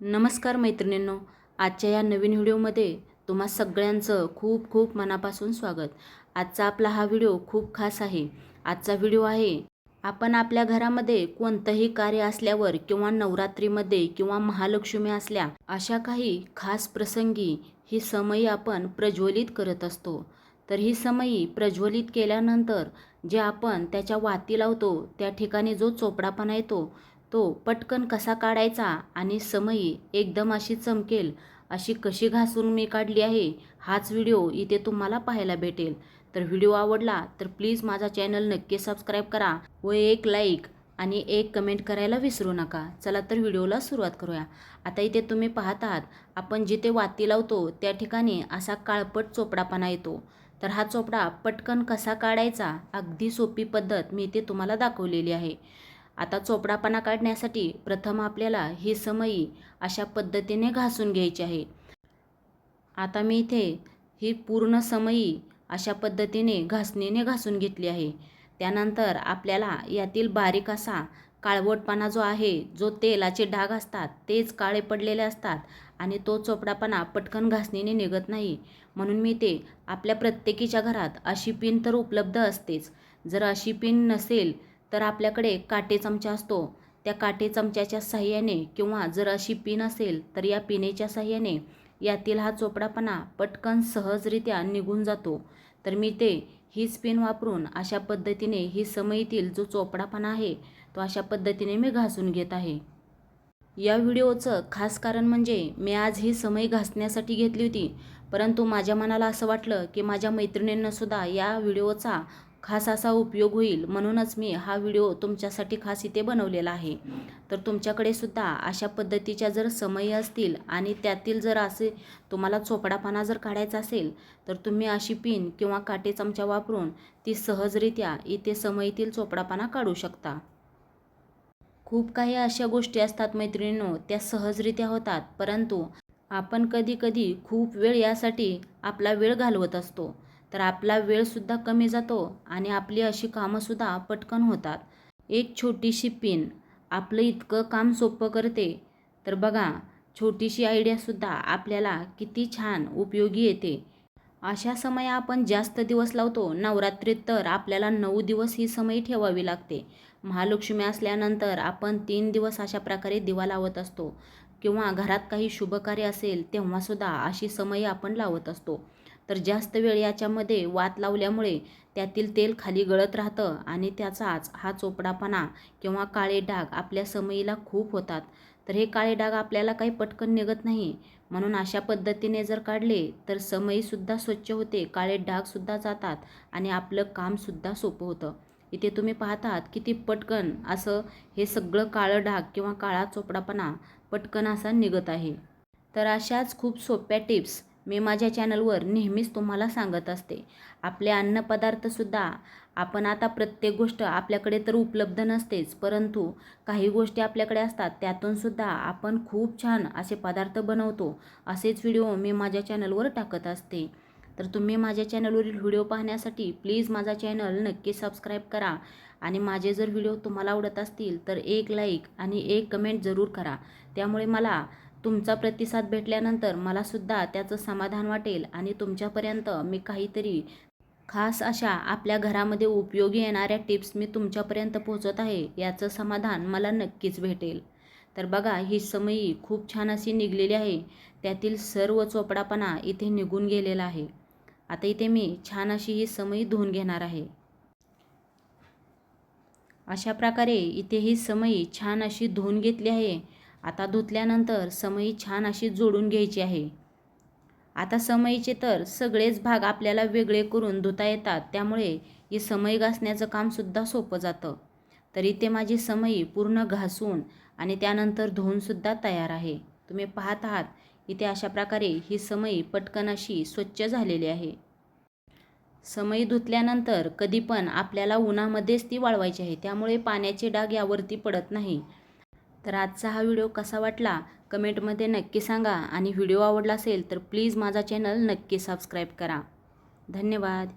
नमस्कार मैत्रिणींनो, आजच्या या नवीन व्हिडिओमध्ये तुम्हा सगळ्यांचं खूप खूप मनापासून स्वागत। आजचा आपला हा व्हिडिओ खूप खास आहे। आजचा व्हिडिओ आहे आपण आपल्या घरामध्ये कोणतंही कार्य असल्यावर किंवा नवरात्रीमध्ये किंवा महालक्ष्मी असल्या अशा काही खास प्रसंगी ही समई आपण प्रज्वलित करत असतो। तर ही समई प्रज्वलित केल्यानंतर जे आपण त्याच्या वाती लावतो त्या ठिकाणी जो चोपडापणा येतो तो पटकन कसा काढायचा आणि समई एकदम अशी चमकेल अशी कशी घासून मी काढली आहे, हाच व्हिडिओ इथे तुम्हाला पाहायला भेटेल। तर व्हिडिओ आवडला तर प्लीज माझा चॅनल नक्की सबस्क्राईब करा व एक लाईक आणि एक कमेंट करायला विसरू नका। चला तर व्हिडिओला सुरुवात करूया। आता इथे तुम्ही पाहत आहात आपण जिथे वाती लावतो त्या ठिकाणी असा काळपट चोपडापणा येतो। तर हा चोपडा पटकन कसा काढायचा अगदी सोपी पद्धत मी इथे तुम्हाला दाखवलेली आहे। आता चोपडापणा काढण्यासाठी प्रथम आपल्याला ही समई अशा पद्धतीने घासून घ्यायची आहे। आता मी इथे ही पूर्ण समई अशा पद्धतीने घासणीने घासून घेतली आहे। त्यानंतर आपल्याला यातील बारीक असा काळवटपणा जो आहे, जो तेलाचे डाग असतात तेच काळे पडलेले असतात आणि तो चोपडापणा पटकन घासणीने निघत नाही। म्हणून मी ते आपल्या प्रत्येकीच्या घरात अशी पिन तर उपलब्ध असतेच। जर अशी पिन नसेल तर आपल्याकडे काटे चमचा असतो, त्या काटे चमच्याच्या साहाय्याने किंवा जर अशी पिन असेल तर या पिनेच्या साहाय्याने यातील हा चोपडापणा पटकन सहजरित्या निघून जातो। तर मी ते हीच पिन वापरून अशा पद्धतीने ही समईतील जो चोपडापणा आहे तो अशा पद्धतीने मी घासून घेत आहे। या व्हिडिओचं खास कारण म्हणजे मी आज ही समई घासण्यासाठी घेतली होती, परंतु माझ्या मनाला असं वाटलं की माझ्या मैत्रिणींना सुद्धा या व्हिडिओचा खास असा उपयोग होईल, म्हणूनच मी हा व्हिडिओ तुमच्यासाठी खास इथे बनवलेला आहे। तर तुमच्याकडे सुद्धा अशा पद्धतीच्या जर समई असतील आणि त्यातील जर असे तुम्हाला चोपडापणा जर काढायचा असेल तर तुम्ही अशी पिन किंवा काटे चमचा वापरून ती सहजरित्या इथे समईतील चोपडापणा काढू शकता। खूप काही अशा गोष्टी असतात मैत्रिणींनो, त्या सहजरित्या होतात, परंतु आपण कधी कधी खूप वेळ यासाठी आपला वेळ घालवत असतो। तर आपला वेळसुद्धा कमी जातो आणि आपली अशी कामंसुद्धा पटकन होतात। एक छोटीशी पिन आपलं इतकं काम सोपं करते। तर बघा, छोटीशी आयडियासुद्धा आपल्याला किती छान उपयोगी येते। अशा समया आपण जास्त दिवस लावतो। नवरात्रीत तर आपल्याला 9 दिवस ही समई ठेवावी लागते। महालक्ष्मी असल्यानंतर आपण 3 दिवस अशा प्रकारे दिवा लावत असतो किंवा घरात काही शुभकार्य असेल तेव्हासुद्धा अशी समई आपण लावत असतो। तर जास्त वेळ याच्यामध्ये वात लावल्यामुळे त्यातील तेल खाली गळत राहतं आणि त्याचाच हा चोपडापणा किंवा काळे डाग आपल्या समईला खूप होतात। तर हे काळे डाग आपल्याला काही पटकन निघत नाही, म्हणून अशा पद्धतीने जर काढले तर समईसुद्धा स्वच्छ होते, काळे डागसुद्धा जातात आणि आपलं कामसुद्धा सोपं होतं। इथे तुम्ही पाहतात किती पटकन असं हे सगळं काळं डाग किंवा काळा चोपडापणा पटकन असा निघत आहे। तर अशाच खूप सोप्या टिप्स मी माझ्या चॅनलवर नेहमीच तुम्हाला सांगत असते। आपले अन्नपदार्थसुद्धा आपण आता प्रत्येक गोष्ट आपल्याकडे तर उपलब्ध नसतेच, परंतु काही गोष्टी आपल्याकडे असतात त्यातूनसुद्धा आपण खूप छान असे पदार्थ बनवतो। असेच व्हिडिओ मी माझ्या चॅनलवर टाकत असते। तर तुम्ही माझ्या चॅनलवरील व्हिडिओ पाहण्यासाठी प्लीज माझा चॅनल नक्की सबस्क्राईब करा आणि माझे जर व्हिडिओ तुम्हाला आवडत असतील तर एक लाईक आणि एक कमेंट जरूर करा। त्यामुळे मला तुमचा प्रतिसाद भेटल्यानंतर मलासुद्धा त्याचं समाधान वाटेल आणि तुमच्यापर्यंत मी काहीतरी खास अशा आपल्या घरामध्ये उपयोगी येणाऱ्या टिप्स मी तुमच्यापर्यंत पोहोचत आहे याचं समाधान मला नक्कीच भेटेल। तर बघा, ही समई खूप छान अशी निघलेली आहे, त्यातील सर्व चोपडापणा इथे निघून गेलेला आहे। आता इथे मी छान अशी ही समई धुवून घेणार आहे। अशा प्रकारे इथे ही समई छान अशी धुवून घेतली आहे। आता धुतल्यानंतर समई छान अशी जोडून घ्यायची आहे। आता समईचे तर सगळेच भाग आपल्याला वेगळे करून धुता येतात, त्यामुळे ही समई घासण्याचं कामसुद्धा सोपं जातं। तर इथे माझी समई पूर्ण घासून आणि त्यानंतर धुवूनसुद्धा तयार आहे। तुम्ही पाहत आहात इथे अशा प्रकारे ही समई पटकन अशी स्वच्छ झालेली आहे। समई धुतल्यानंतर कधी पण आपल्याला उन्हामध्येच ती वाळवायची आहे, त्यामुळे पाण्याचे डाग यावरती पडत नाही। तर आजचा हा व्हिडिओ कसा वाटला कमेंटमध्ये नक्की सांगा आणि व्हिडिओ आवडला असेल तर प्लीज माझा चॅनल नक्की सबस्क्राईब करा। धन्यवाद।